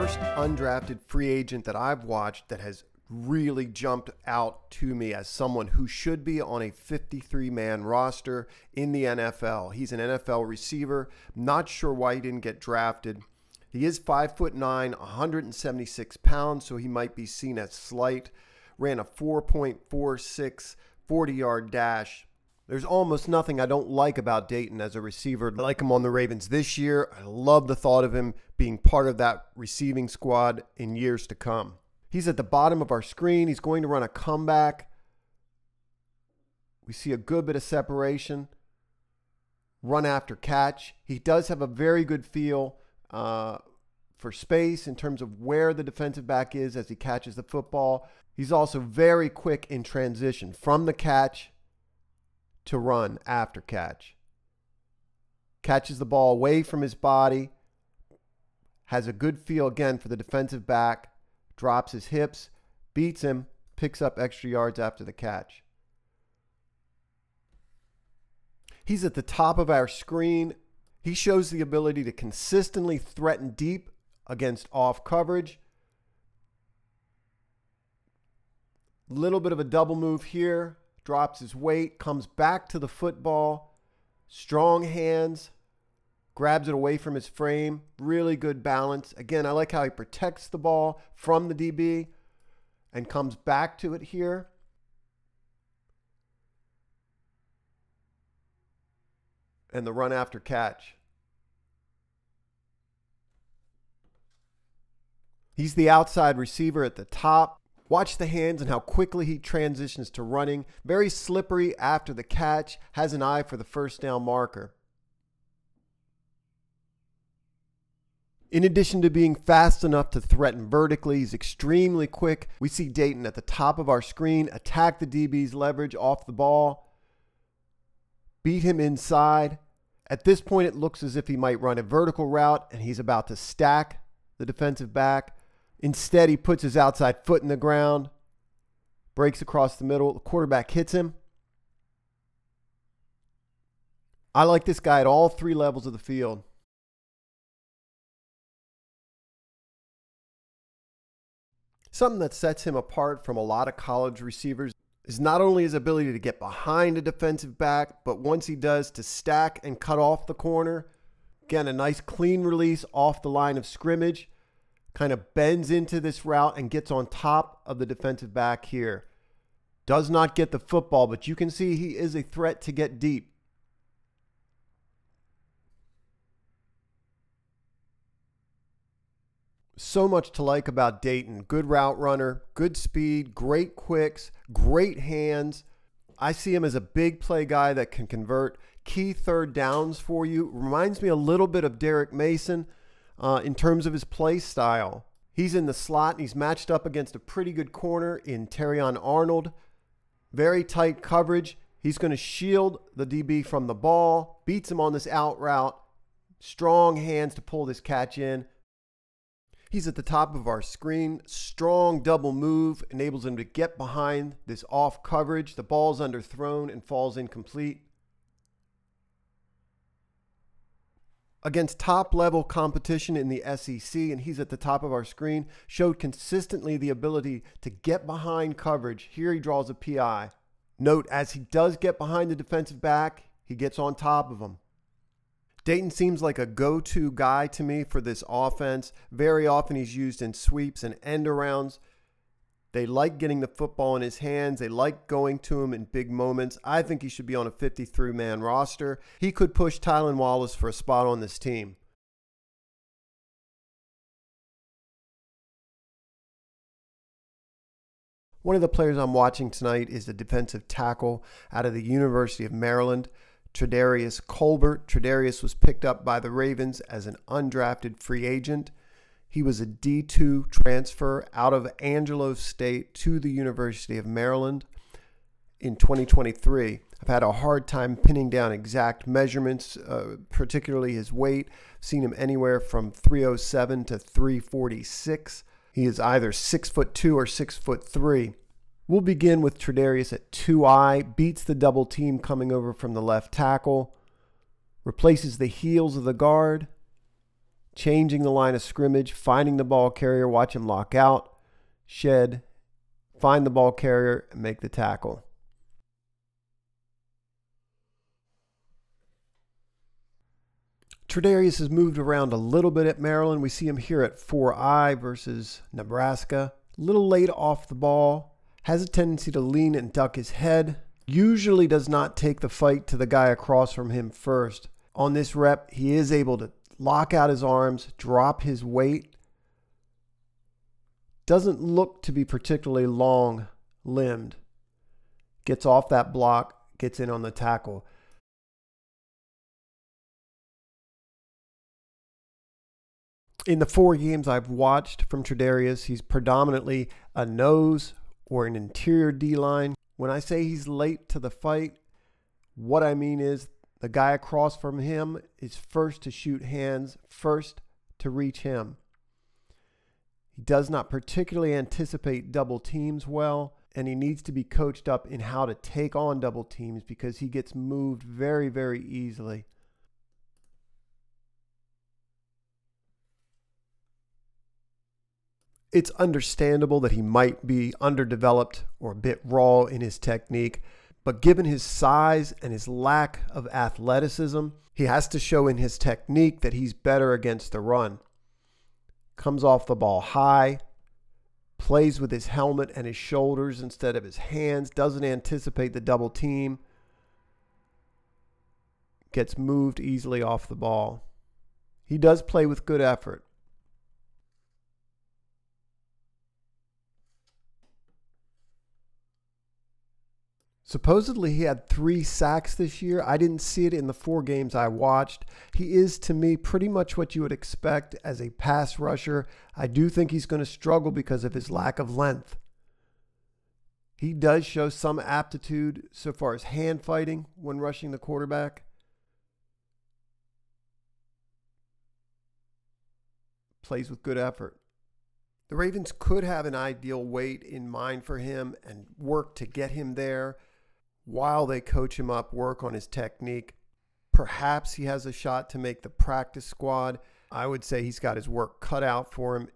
first undrafted free agent that I've watched that has really jumped out to me as someone who should be on a 53-man roster in the NFL. He's an NFL receiver. Not sure why he didn't get drafted. He is 5'9", 176 pounds, so he might be seen as slight. Ran a 4.46 40-yard dash. There's almost nothing I don't like about Dayton as a receiver. I like him on the Ravens this year. I love the thought of him being part of that receiving squad in years to come. He's at the bottom of our screen. He's going to run a comeback. We see a good bit of separation. Run after catch. He does have a very good feel for space in terms of where the defensive back is as he catches the football. He's also very quick in transition from the catch to run after catch. Catches the ball away from his body. Has a good feel again for the defensive back. Drops his hips, beats him, picks up extra yards after the catch. He's at the top of our screen. He shows the ability to consistently threaten deep against off coverage. Little bit of a double move here. Drops his weight, comes back to the football. Strong hands. Grabs it away from his frame. Really good balance. Again, I like how he protects the ball from the DB and comes back to it here. And the run after catch. He's the outside receiver at the top. Watch the hands and how quickly he transitions to running. Very slippery after the catch. Has an eye for the first down marker. In addition to being fast enough to threaten vertically, he's extremely quick. We see Dayton at the top of our screen attack the DB's leverage off the ball. Beat him inside. At this point, it looks as if he might run a vertical route and he's about to stack the defensive back. Instead, he puts his outside foot in the ground, breaks across the middle. The quarterback hits him. I like this guy at all three levels of the field. Something that sets him apart from a lot of college receivers is not only his ability to get behind a defensive back, but once he does, to stack and cut off the corner. Again, a nice clean release off the line of scrimmage. Kind of bends into this route and gets on top of the defensive back here. Does not get the football, but you can see he is a threat to get deep. So much to like about Dayton. Good route runner, good speed, great quicks, great hands. I see him as a big play guy that can convert key third downs for you. Reminds me a little bit of Derek Mason in terms of his play style. He's in the slot and he's matched up against a pretty good corner in Terrion Arnold. Very tight coverage. He's going to shield the DB from the ball. Beats him on this out route. Strong hands to pull this catch in. He's at the top of our screen. Strong double move enables him to get behind this off coverage. The ball's underthrown and falls incomplete. Against top-level competition in the SEC, and he's at the top of our screen, showed consistently the ability to get behind coverage. Here he draws a PI. Note, as he does get behind the defensive back, he gets on top of him. Dayton seems like a go-to guy to me for this offense. Very often he's used in sweeps and end-arounds. They like getting the football in his hands. They like going to him in big moments. I think he should be on a 53-man roster. He could push Tylan Wallace for a spot on this team. One of the players I'm watching tonight is the defensive tackle out of the University of Maryland, Tre Colbert. Tre was picked up by the Ravens as an undrafted free agent. He was a D2 transfer out of Angelo State to the University of Maryland in 2023. I've had a hard time pinning down exact measurements, particularly his weight. I've seen him anywhere from 307 to 346. He is either 6'2" or 6'3". We'll begin with Tre at 2I, beats the double team coming over from the left tackle, replaces the heels of the guard, changing the line of scrimmage, finding the ball carrier, watch him lock out, shed, find the ball carrier, and make the tackle. Tredarius has moved around a little bit at Maryland. We see him here at 4I versus Nebraska. A little late off the ball. Has a tendency to lean and duck his head. Usually does not take the fight to the guy across from him first. On this rep, he is able to lock out his arms, drop his weight. Doesn't look to be particularly long-limbed. Gets off that block, gets in on the tackle. In the 4 games I've watched from Tredarius, he's predominantly a nose or an interior D-line. When I say he's late to the fight, what I mean is the guy across from him is first to shoot hands, first to reach him. He does not particularly anticipate double teams well, and he needs to be coached up in how to take on double teams because he gets moved very, very easily. It's understandable that he might be underdeveloped or a bit raw in his technique, but given his size and his lack of athleticism, he has to show in his technique that he's better against the run. Comes off the ball high, plays with his helmet and his shoulders instead of his hands, doesn't anticipate the double team, gets moved easily off the ball. He does play with good effort. Supposedly he had 3 sacks this year. I didn't see it in the 4 games I watched. He is, to me, pretty much what you would expect as a pass rusher. I do think he's going to struggle because of his lack of length. He does show some aptitude so far as hand fighting when rushing the quarterback. Plays with good effort. The Ravens could have an ideal weight in mind for him and work to get him there while they coach him up, work on his technique. Perhaps he has a shot to make the practice squad. I would say he's got his work cut out for him